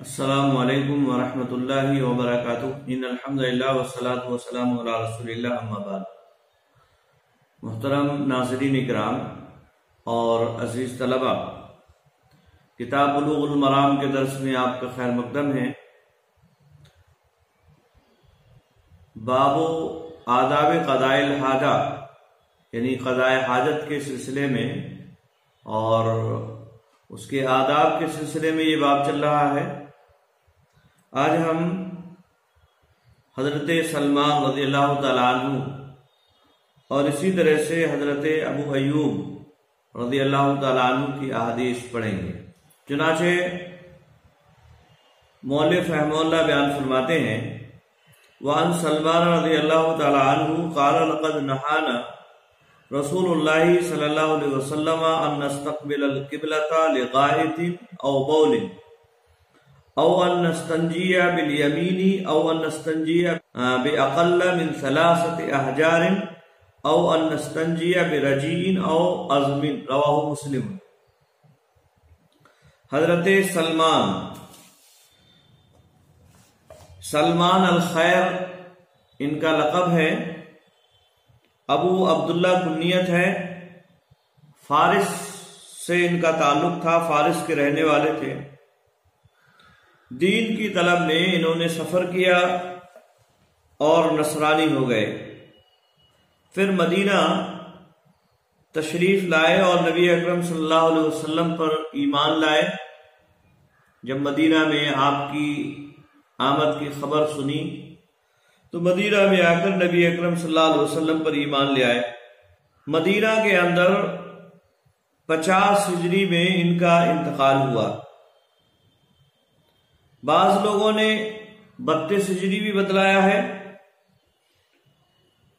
السلام علیکم ورحمۃ اللہ وبرکاتہ۔ ان الحمدللہ والصلاۃ والسلام علی رسول اللہ، اما بعد۔ محترم ناظرین اکرام اور عزیز طلبہ، کتاب بلوغ المرام کے درس میں آپ کا خیر مقدم ہے۔ باب آداب قضاء الحاجہ، یعنی قضاء حاجت کے سلسلے میں اور اس کے آداب کے سلسلے میں یہ باب چل رہا ہے۔ آج ہم حضرت سلمان رضی اللہ تعالیٰ عنہ اور اسی طرح سے حضرت ابو ایوب رضی اللہ تعالیٰ عنہ کی احادیث پڑھیں گے۔ چنانچہ مؤلف رحمہ اللہ بیان فرماتے ہیں، وعن سلمان رضی اللہ تعالیٰ عنہ قال لقد نہانا رسول اللہ صلی اللہ علیہ وسلم ان نستقبل القبلۃ لغائط او بول او ان نستنجی بالیمین او ان نستنجی باقل من 3 احجار او ان نستنجی برجیع او عظم، رواہ مسلم۔ حضرت سلمان الخیر ان کا لقب ہے، ابو عبداللہ کنیت ہے، فارس سے ان کا تعلق تھا، فارس کے رہنے والے تھے۔ دین کی طلب میں انہوں نے سفر کیا اور نصرانی ہو گئے، پھر مدینہ تشریف لائے اور نبی اکرم صلی اللہ علیہ وسلم پر ایمان لائے۔ جب مدینہ میں آپ کی آمد کی خبر سنی تو مدینہ میں آ کر نبی اکرم صلی اللہ علیہ وسلم پر ایمان لے آئے۔ مدینہ کے اندر 50 ہجری میں ان کا انتقال ہوا۔ بعض لوگوں نے 32 ہجری بھی بتلایا ہے۔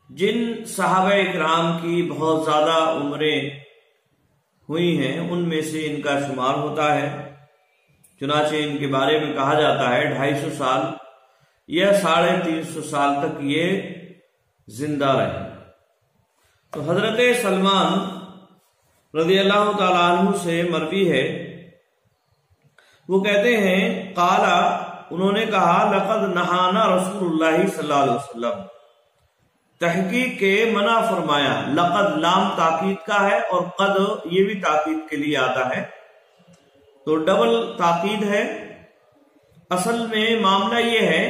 جن صحابہ اکرام کی بہت زیادہ عمریں ہوئی ہیں ان میں سے ان کا شمار ہوتا ہے۔ چنانچہ ان کے بارے میں کہا جاتا ہے 250 سال یا 350 سال تک یہ زندہ رہے۔ تو حضرت سلمان رضی اللہ تعالیٰ عنہ سے مروی ہے، وہ کہتے ہیں قالا، انہوں نے کہا لقد نہانا رسول اللہ صلی اللہ علیہ وسلم، تحقیق کے منع فرمایا۔ لقد لام تاکید کا ہے اور قد یہ بھی تاکید کے لیے آتا ہے، تو ڈبل تاکید ہے۔ اصل میں معاملہ یہ ہے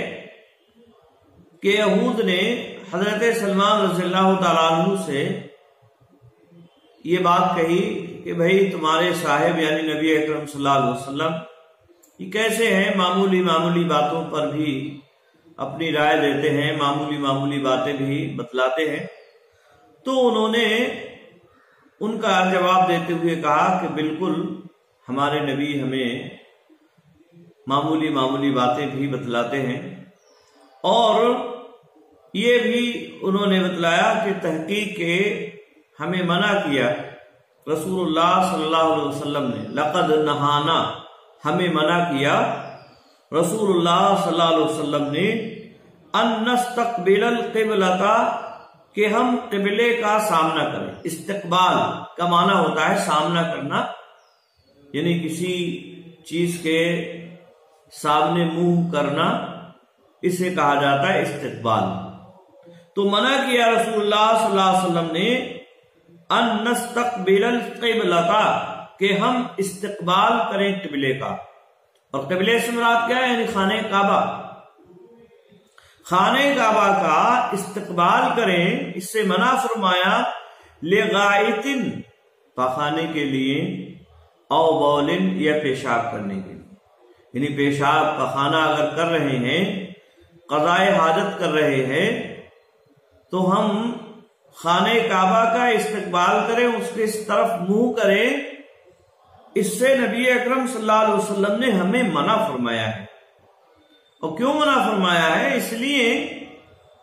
کہ یہود نے حضرت سلمان رضی اللہ تعالیٰ عنہ سے یہ بات کہی کہ بھئی تمہارے صاحب یعنی نبی اکرم صلی اللہ علیہ وسلم یہ کیسے ہیں، معمولی باتوں پر بھی اپنی رائے دیتے ہیں، معمولی باتیں بھی بتلاتے ہیں۔ تو انہوں نے ان کا جواب دیتے ہوئے کہا کہ بالکل ہمارے نبی ہمیں معمولی باتیں بھی بتلاتے ہیں، اور یہ بھی انہوں نے بتلایا کہ تحقیق کے ہمیں منع کیا رسول اللہ صلی اللہ علیہ وسلم نے۔ لقد نہانا، ہمیں منع کیا رسول اللہ صلی اللہ علیہ وسلم نے، ان نستقبل القبلۃ، کہ ہم قبلے کا سامنا کریں۔ استقبال کا معنی ہوتا ہے سامنا کرنا، یعنی کسی چیز کے سامنے منہ کرنا، اسے کہا جاتا ہے استقبال۔ تو منع کیا رسول اللہ صلی اللہ علیہ وسلم نے ان نستقبل القبلۃ، کہ ہم استقبال کریں قبلے کا۔ اور قبلے سے مراد کیا ہے؟ یعنی خانہ کعبہ، خانہ کعبہ کا استقبال کریں، اس سے منع فرمایا لغائط، پاخانے کے لیے، او بولن، یا پیشاب کرنے کے لیے، یعنی پیشاب پاخانہ اگر کر رہے ہیں، قضاء حاجت کر رہے ہیں، تو ہم خانہ کعبہ کا استقبال کریں، اس کے اس طرف منہ کریں۔ اس سے نبی اکرم صلی اللہ علیہ وسلم نے ہمیں منع فرمایا ہے۔ اور کیوں منع فرمایا ہے؟ اس لیے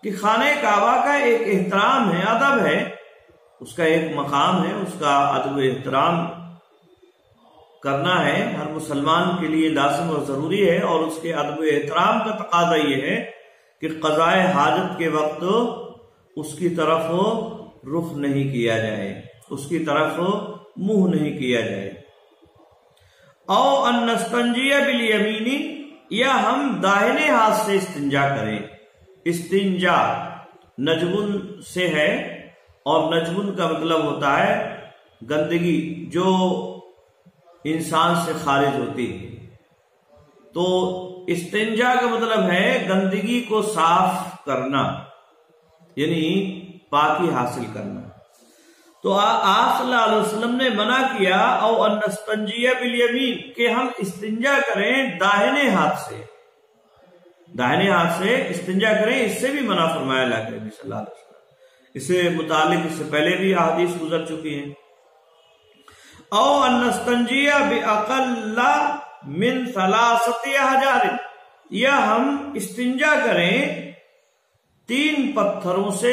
کہ خانہ کعبہ کا ایک احترام ہے، ادب ہے، اس کا ایک مقام ہے، اس کا ادب و احترام کرنا ہے، ہر مسلمان کے لیے لازم اور ضروری ہے۔ اور اس کے ادب و احترام کا تقاضا یہ ہے کہ قضاء حاجت کے وقت اس کی طرف رخ نہیں کیا جائے، اس کی طرف منہ نہیں کیا جائے۔ او ان نستنجی بالیمین، یا ہم داہنے ہاتھ سے استنجا کریں. استنجا نجبن سے ہے، اور نجبن کا مطلب ہوتا ہے گندگی جو انسان سے خارج ہوتی ہے. تو استنجا کا مطلب ہے گندگی کو صاف کرنا، یعنی پاکی حاصل کرنا. تو آپ صلی اللہ علیہ وسلم نے منع کیا او ان نستنجی بالیمین، کہ ہم استنجا کریں داہنے ہاتھ سے. داہنے ہاتھ سے استنجا کریں، اس سے بھی منع فرمایا اللہ کے نبی صلی اللہ علیہ وسلم. اس سے متعلق اس سے پہلے بھی احادیث گزر چکی ہیں. او ان نستنجی باقل من 3 احجار، یا ہم استنجا کریں 3 پتھروں سے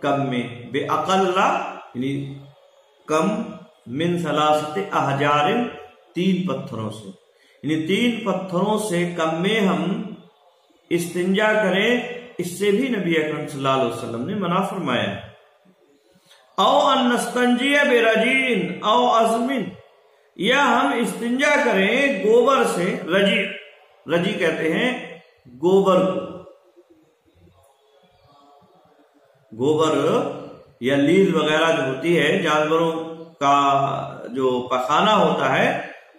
کم میں. باقل یعنی کم، من 3 احجار 3 پتھروں سے، یعنی 3 پتھروں سے کم میں ہم استنجا کریں. اس سے بھی نبی اکرم صلی اللہ علیہ وسلم نے منع فرمایا. او ان نستنجی برجین او عظم، یا ہم استنجا کریں گوبر سے. رجی کہتے ہیں گوبر کو. گوبر یا لیل وغیرہ جو ہوتی ہے جانوروں کا جو پخانہ ہوتا ہے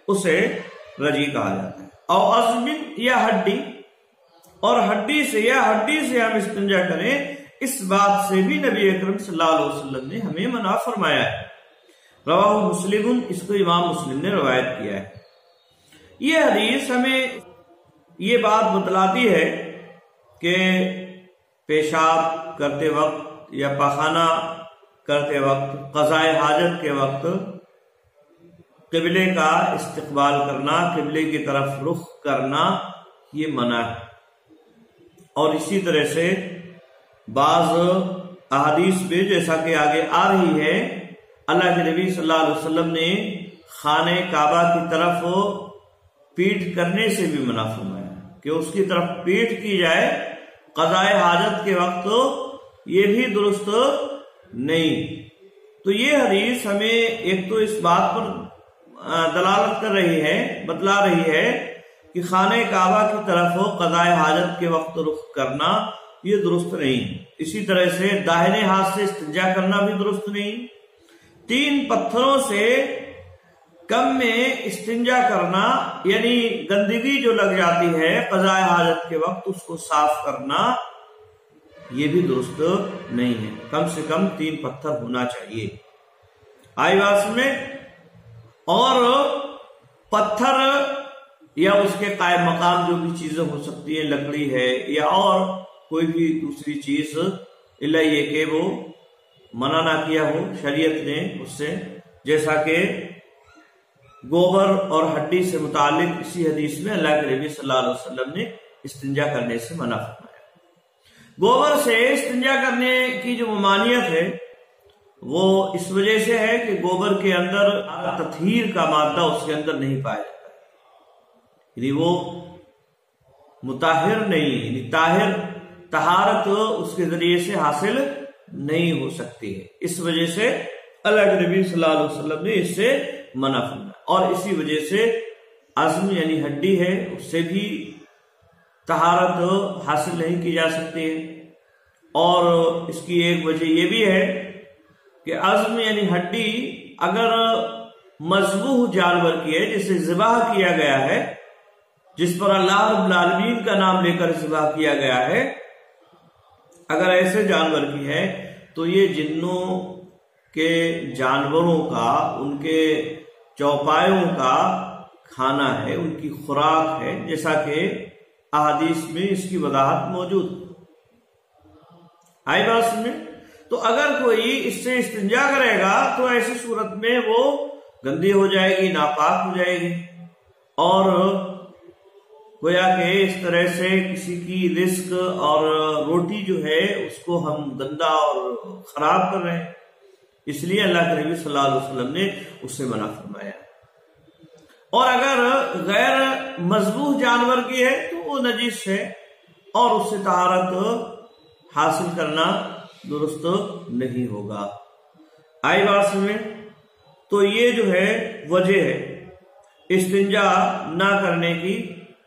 اسے رجی کہا جاتا ہے. او عظم یا ہڈی، اور ہڈی سے یا ہڈی سے ہم استنجا کریں. اس بات سے بھی نبی اکرم صلی اللہ علیہ وسلم نے ہمیں منع فرمایا ہے. رواہ مسلم، اس کو امام مسلم نے روایت کیا ہے. یہ حدیث ہمیں یہ بات بتلاتی ہے کہ پیشاب کرتے وقت یا پخانہ کرتے وقت، قضاء حاجت کے وقت قبلے کا استقبال کرنا، قبلے کی طرف رخ کرنا یہ منع ہے. اور اسی طرح سے بعض احادیث میں جیسا کہ آگے آ رہی ہے، اللہ کے نبی صلی اللہ علیہ وسلم نے خانہ کعبہ کی طرف پیٹھ کرنے سے بھی منع فرمایا کہ اس کی طرف پیٹھ کی جائے قضاء حاجت کے وقت، یہ بھی درست نہیں. تو یہ حدیث ہمیں ایک تو اس بات پر دلالت کر رہی ہے، بتلا رہی ہے کہ خانہ کعبہ کی طرف قضاء حاجت کے وقت رخ کرنا یہ درست نہیں. اسی طرح سے داہنے ہاتھ سے استنجا کرنا بھی درست نہیں. 3 پتھروں سے کم میں استنجا کرنا، یعنی گندگی جو لگ جاتی ہے قضاء حاجت کے وقت اس کو صاف کرنا، یہ بھی درست نہیں ہے. کم سے کم 3 پتھر ہونا چاہیے. آئی بات میں. اور پتھر یا اس کے قائم مقام جو بھی چیزیں ہو سکتی ہیں، لکڑی ہے یا اور کوئی بھی دوسری چیز، اللہ یہ کہ وہ منع نہ کیا ہو شریعت نے اس سے، جیسا کہ گوبر اور ہڈی سے متعلق اسی حدیث میں اللہ کے نبی صلی اللہ علیہ وسلم نے استنجا کرنے سے منع فرمایا. گوبر سے استنجا کرنے کی جو ممانعت ہے وہ اس وجہ سے ہے کہ گوبر کے اندر تطہیر کا مادہ اس کے اندر نہیں پایا جاتا، یعنی وہ مطہر نہیں، یعنی طاہر، طہارت اس کے ذریعے سے حاصل نہیں ہو سکتی ہے. اس وجہ سے اللہ کے نبی صلی اللہ علیہ وسلم نے اس سے منع فرمایا. اور اسی وجہ سے عظم یعنی ہڈی ہے، اس سے بھی طہارت حاصل نہیں کی جا سکتی ہے. اور اس کی ایک وجہ یہ بھی ہے کہ عظم یعنی ہڈی اگر مذبوح جانور کی ہے، جسے ذبح کیا گیا ہے، جس پر اللہ رب العالمین کا نام لے کر ذبح کیا گیا ہے، اگر ایسے جانور کی ہے تو یہ جنوں کے جانوروں کا، ان کے چوپایوں کا کھانا ہے، ان کی خوراک ہے، جیسا کہ احادیث میں اس کی وضاحت موجود. آئی بات سمجھے؟ تو اگر کوئی اس سے استنجا کرے گا تو ایسی صورت میں وہ گندی ہو جائے گی، ناپاک ہو جائے گی، اور گویا کہ اس طرح سے کسی کی رزق اور روٹی جو ہے اس کو ہم گندا اور خراب کر رہے ہیں. اس لیے اللہ کے نبی صلی اللہ علیہ وسلم نے اس سے منع فرمایا. اور اگر غیر مذبوح جانور کی ہے تو وہ نجس ہے اور اس سے طہارت حاصل کرنا درست نہیں ہوگا. آئی بات میں. تو یہ جو ہے وجہ ہے استنجا نہ کرنے کی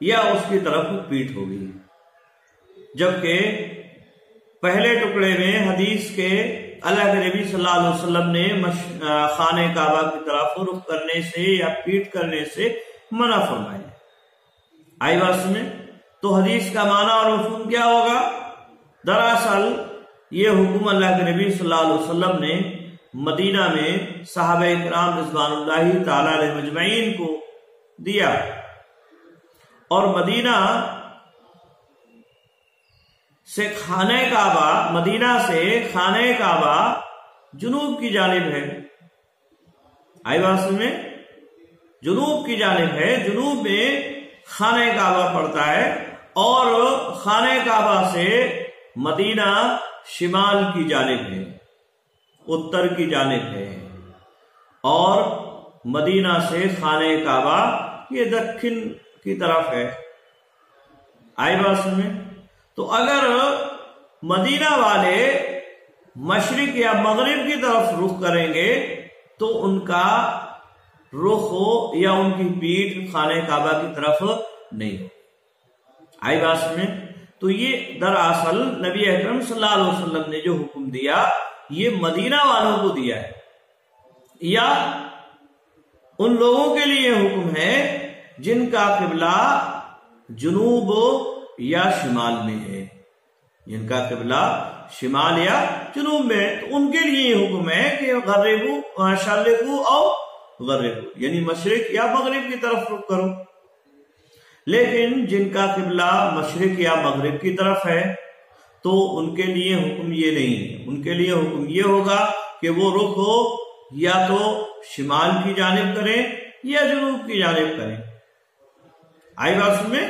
یا اس کی طرف پیٹھ ہوگی. جبکہ پہلے ٹکڑے میں حدیث کے اللہ کے نبی صلی اللہ علیہ وسلم نے خانہ کعبہ کی طرف رخ کرنے سے یا پیٹھ کرنے سے منع فرمایا. آئی بات سمجھ؟ تو حدیث کا معنی اور مفہوم کیا ہوگا؟ دراصل یہ حکم اللہ کے نبی صلی اللہ علیہ وسلم نے مدینہ میں صحابہ کرام رضوان اللہ تعالی علیہ مجمعین کو دیا، اور مدینہ سے خانہ کعبہ جنوب کی جانب ہے. آئی بات میں جنوب کی جانب ہے، جنوب میں خانہ کعبہ پڑتا ہے، اور خانہ کعبہ سے مدینہ شمال کی جانب ہے، اتر کی جانب ہے، اور مدینہ سے خانہ کعبہ یہ دکن کی طرف ہے. آئی بات میں؟ تو اگر مدینہ والے مشرق یا مغرب کی طرف رخ کریں گے تو ان کا رخ یا ان کی پیٹھ خانہ کعبہ کی طرف نہیں ہو. آئی بات میں؟ تو یہ دراصل نبی اکرم صلی اللہ علیہ وسلم نے جو حکم دیا یہ مدینہ والوں کو دیا ہے، یا ان لوگوں کے لیے حکم ہے جن کا قبلہ جنوب یا شمال میں ہے، جن کا قبلہ شمال یا جنوب میں ہے، تو ان کے لیے حکم ہے کہ غربو شرقو او غربو، یعنی مشرق یا مغرب کی طرف رخ کرو. لیکن جن کا قبلہ مشرق یا مغرب کی طرف ہے تو ان کے لیے حکم یہ نہیں ہے. ان کے لیے حکم یہ ہوگا کہ وہ رخ ہو یا تو شمال کی جانب کریں یا جنوب کی جانب کریں. آئی بات سمجھ؟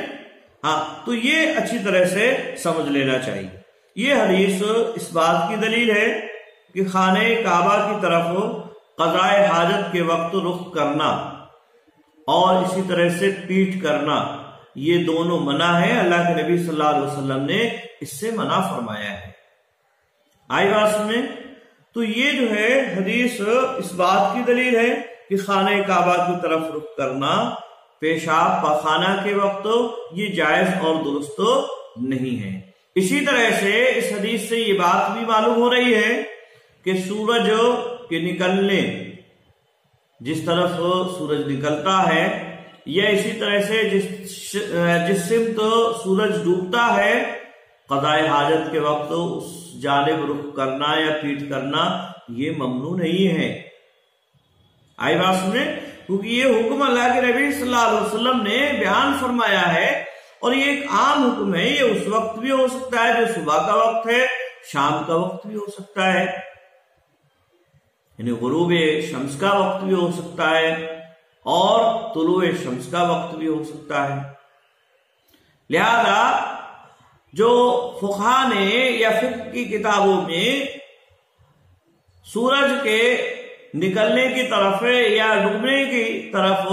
ہاں، تو یہ اچھی طرح سے سمجھ لینا چاہیے. یہ حدیث اس بات کی دلیل ہے کہ خانہ کعبہ کی طرف قضاء حاجت کے وقت رخ کرنا اور اسی طرح سے پیٹھ کرنا یہ دونوں منع ہے. اللہ کے نبی صلی اللہ علیہ وسلم نے اس سے منع فرمایا ہے. آئی بات سمجھ؟ تو یہ جو ہے حدیث اس بات کی دلیل ہے کہ خانہ کعبہ کی طرف رخ کرنا پیشاب پاخانہ کے وقت یہ جائز اور درست نہیں ہے. اسی طرح سے اس حدیث سے یہ بات بھی معلوم ہو رہی ہے کہ سورج کے نکلنے، جس طرف سورج نکلتا ہے یا اسی طرح سے جس سمت سورج ڈوبتا ہے، قضاء حاجت کے وقت اس جانب رخ کرنا یا پیٹھ کرنا یہ ممنوع نہیں ہے. آئی بات سمجھے؟ کیونکہ یہ حکم اللہ کے نبی صلی اللہ علیہ وسلم نے بیان فرمایا ہے، اور یہ ایک عام حکم ہے. یہ اس وقت بھی ہو سکتا ہے جو صبح کا وقت ہے، شام کا وقت بھی ہو سکتا ہے، یعنی غروب شمس کا وقت بھی ہو سکتا ہے اور طلوع شمس کا وقت بھی ہو سکتا ہے. لہذا جو فقہا نے یا فقہ کی کتابوں میں سورج کے نکلنے کی طرف یا ڈوبنے کی طرف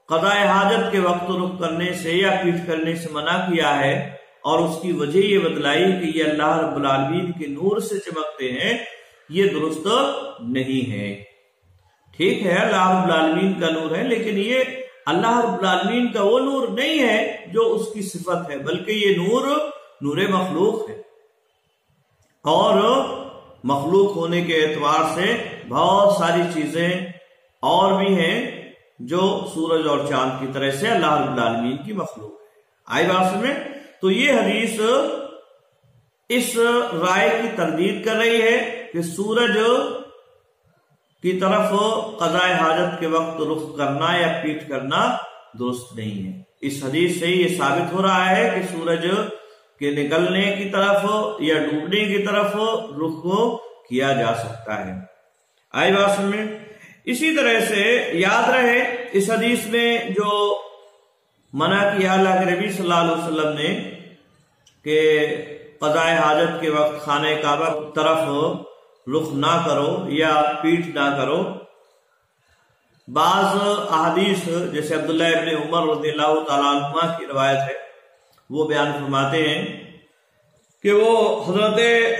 قضاء حاجت کے وقت رخ کرنے سے یا پیٹھ کرنے سے منع کیا ہے، اور اس کی وجہ یہ بتلائی کہ یہ اللہ رب العالمین کے نور سے چمکتے ہیں، یہ درست نہیں ہے. ٹھیک ہے، اللہ رب العالمین کا نور ہے، لیکن یہ اللہ رب العالمین کا وہ نور نہیں ہے جو اس کی صفت ہے، بلکہ یہ نور مخلوق ہے. اور مخلوق ہونے کے اعتبار سے بہت ساری چیزیں اور بھی ہیں جو سورج اور چاند کی طرح سے اللہ رب العالمین کی مخلوق ہے. آئی بات میں؟ تو یہ حدیث اس رائے کی تردید کر رہی ہے کہ سورج کی طرف قضاء حاجت کے وقت رخ کرنا یا پیٹھ کرنا درست نہیں ہے. اس حدیث سے یہ ثابت ہو رہا ہے کہ سورج کے نکلنے کی طرف یا ڈوبنے کی طرف رخ کیا جا سکتا ہے. آئی بات میں؟ اسی طرح سے یاد رہے اس حدیث میں جو منع کیا اللہ کے نبی صلی اللہ علیہ وسلم نے کہ قضاء حاجت کے وقت خانہ کعبہ کی طرف رخ نہ کرو یا پیٹھ نہ کرو. بعض احادیث جیسے عبداللہ ابن عمر رضی اللہ تعالیٰ عنہما کی روایت ہے، وہ بیان فرماتے ہیں کہ وہ حضرت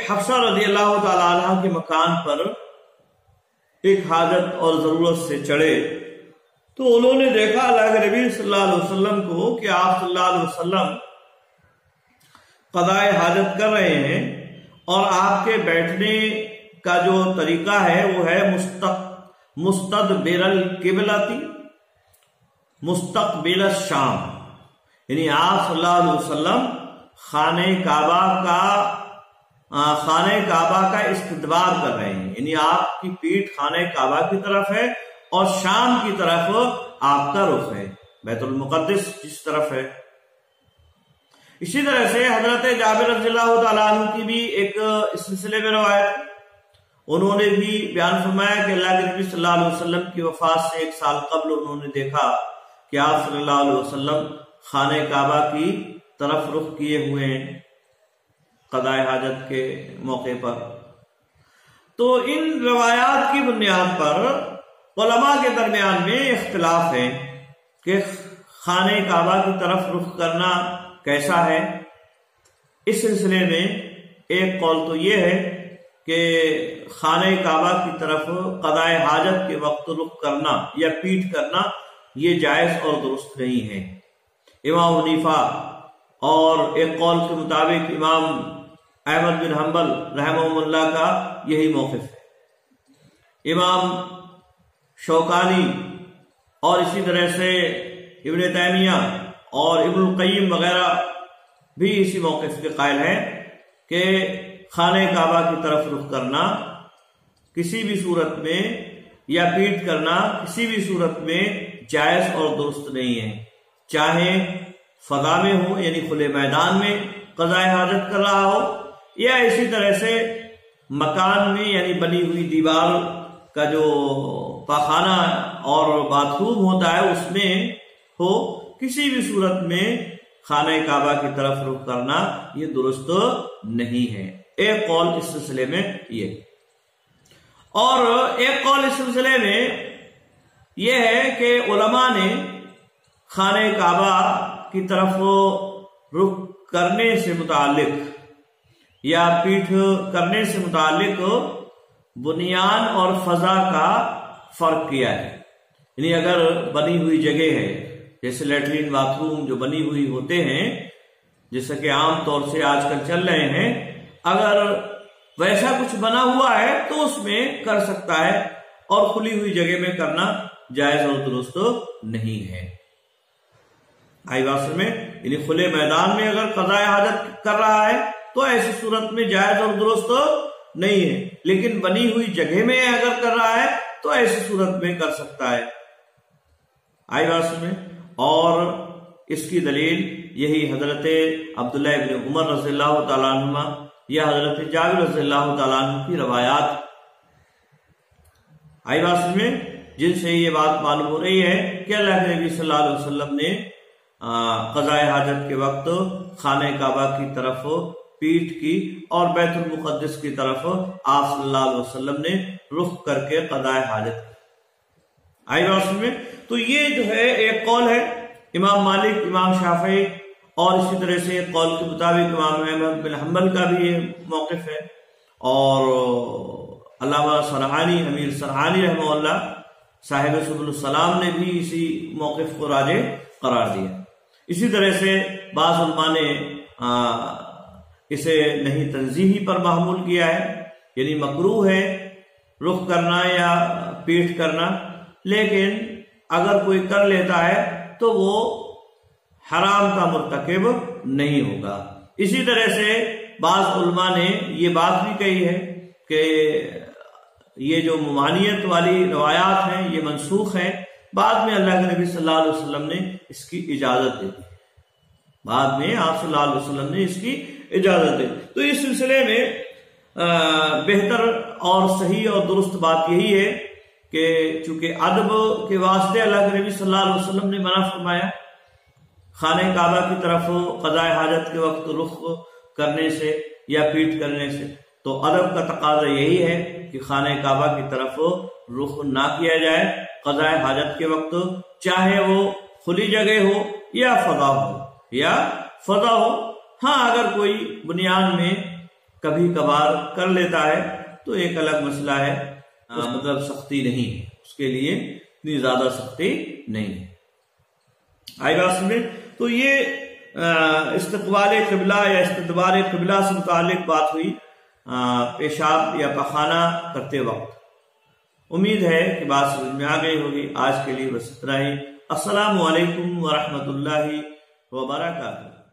حفصہ رضی اللہ تعالیٰ عنہ کے مکان پر ایک حاجت اور ضرورت سے چڑھے تو انہوں نے دیکھا اللہ کے نبی صلی اللہ علیہ وسلم کو کہ آپ صلی اللہ علیہ وسلم قضاء حاجت کر رہے ہیں اور آپ کے بیٹھنے کا جو طریقہ ہے وہ ہے مستقبل القبلۃ مستقبل الشام، یعنی آپ صلی اللہ علیہ وسلم خانہ کعبہ کا استدبار کر رہے ہیں، یعنی آپ کی پیٹھ خانہ کعبہ کی طرف ہے اور شام کی طرف آپ کا رخ ہے، بیت المقدس جس طرف ہے۔ اسی طرح سے حضرت جابر رضی اللہ تعالیٰ عنہ کی بھی ایک اس سلسلے میں روایت، انہوں نے بھی بیان فرمایا کہ اللہ کے نبی صلی اللہ علیہ وسلم کی وفات سے 1 سال قبل انہوں نے دیکھا کہ آپ صلی اللہ علیہ وسلم خانہ کعبہ کی طرف رخ کیے ہوئے ہیں قضاء حاجت کے موقع پر۔ تو ان روایات کی بنیاد پر علماء کے درمیان میں اختلاف ہے کہ خانہ کعبہ کی طرف رخ کرنا کیسا ہے۔ اس سلسلے میں ایک قول تو یہ ہے کہ خانہ کعبہ کی طرف قضاء حاجت کے وقت رخ کرنا یا پیٹھ کرنا یہ جائز اور درست نہیں ہے۔ امام حنیفہ اور ایک قول کے مطابق امام احمد بن حنبل رحمہ اللہ کا یہی موقف ہے۔ امام شوکانی اور اسی طرح سے ابن تیمیہ اور ابن القیم وغیرہ بھی اسی موقف کے قائل ہیں کہ خانہ کعبہ کی طرف رخ کرنا کسی بھی صورت میں یا پیٹھ کرنا کسی بھی صورت میں جائز اور درست نہیں ہے، چاہے فضا میں ہو یعنی کھلے میدان میں قضاء حاجت کر رہا ہو یا اسی طرح سے مکان میں یعنی بنی ہوئی دیوار کا جو پاخانہ اور باتھ روم ہوتا ہے اس میں ہو، کسی بھی صورت میں خانہ کعبہ کی طرف رخ کرنا یہ درست نہیں ہے۔ ایک قول اس سلسلے میں یہ، اور ایک قول اس سلسلے میں یہ ہے کہ علماء نے خانہ کعبہ کی طرف رخ کرنے سے متعلق یا پیٹھ کرنے سے متعلق بنیان اور فضا کا فرق کیا ہے، یعنی اگر بنی ہوئی جگہ ہے جیسے لیٹرین باتھ روم جو بنی ہوئی ہوتے ہیں جیسا کہ عام طور سے آج کل چل رہے ہیں، اگر ویسا کچھ بنا ہوا ہے تو اس میں کر سکتا ہے اور کھلی ہوئی جگہ میں کرنا جائز اور درست نہیں ہے۔ آئی بات میں یعنی کھلے میدان میں اگر قضاء حاجت کر رہا ہے تو ایسی صورت میں جائز اور درست نہیں ہے، لیکن بنی ہوئی جگہ میں اگر کر رہا ہے تو ایسی صورت میں کر سکتا ہے۔ آئی بات میں، اور اس کی دلیل یہی حضرت عبداللہ ابن عمر رضی اللہ تعالیٰ عنہ یا حضرت جابر رضی اللہ تعالیٰ عنہ کی روایات آئی بات میں، جن سے یہ بات معلوم ہو رہی ہے کہ اللہ کے نبی صلی اللہ علیہ وسلم نے قضاء حاجت کے وقت خانہ کعبہ کی طرف پیٹھ کی اور بیت المقدس کی طرف آپ صلی اللہ علیہ وسلم نے رخ کر کے قضاء حاجت کی۔ آئی بات میں، تو یہ جو ہے ایک قول ہے امام مالک، امام شافعی اور اسی طرح سے ایک قول کے مطابق امام احمد بن حنبل کا بھی یہ موقف ہے، اور علامہ سرحانی امیر سرحانی رحمہ اللہ صاحب سبل السلام نے بھی اسی موقف کو راجح قرار دیا۔ اسی طرح سے بعض علماء نے اسے نہیں تنزیہی پر محمول کیا ہے، یعنی مکروہ ہے رخ کرنا یا پیٹھ کرنا، لیکن اگر کوئی کر لیتا ہے تو وہ حرام کا مرتکب نہیں ہوگا۔ اسی طرح سے بعض علماء نے یہ بات بھی کہی ہے کہ یہ جو ممانعت والی روایات ہیں یہ منسوخ ہیں، بعد میں اللہ کے نبی صلی اللہ علیہ وسلم نے اس کی اجازت دے دی، بعد میں آپ صلی اللہ علیہ وسلم نے اس کی اجازت دے دی۔ تو اس سلسلے میں بہتر اور صحیح اور درست بات یہی ہے کہ چونکہ ادب کے واسطے اللہ کے نبی صلی اللہ علیہ وسلم نے منع فرمایا خانہ کعبہ کی طرف قضاء حاجت کے وقت رخ کرنے سے یا پیٹھ کرنے سے، تو ادب کا تقاضا یہی ہے کہ خانہ کعبہ کی طرف رخ نہ کیا جائے قضاء حاجت کے وقت، چاہے وہ کھلی جگہ ہو یا فضا ہو۔ ہاں اگر کوئی بنیان میں کبھی کبھار کر لیتا ہے تو ایک الگ مسئلہ ہے، مطلب سختی نہیں ہے، اس کے لیے اتنی زیادہ سختی نہیں ہے. آئی بات سمجھے؟ تو یہ استقبال قبلہ یا استدبار قبلہ سے متعلق بات ہوئی پیشاب یا پخانہ کرتے وقت. امید ہے کہ بات سمجھ میں آ گئی ہوگی. آج کے لیے بس اتنا ہی. السلام علیکم ورحمۃ اللہ وبرکاتہ.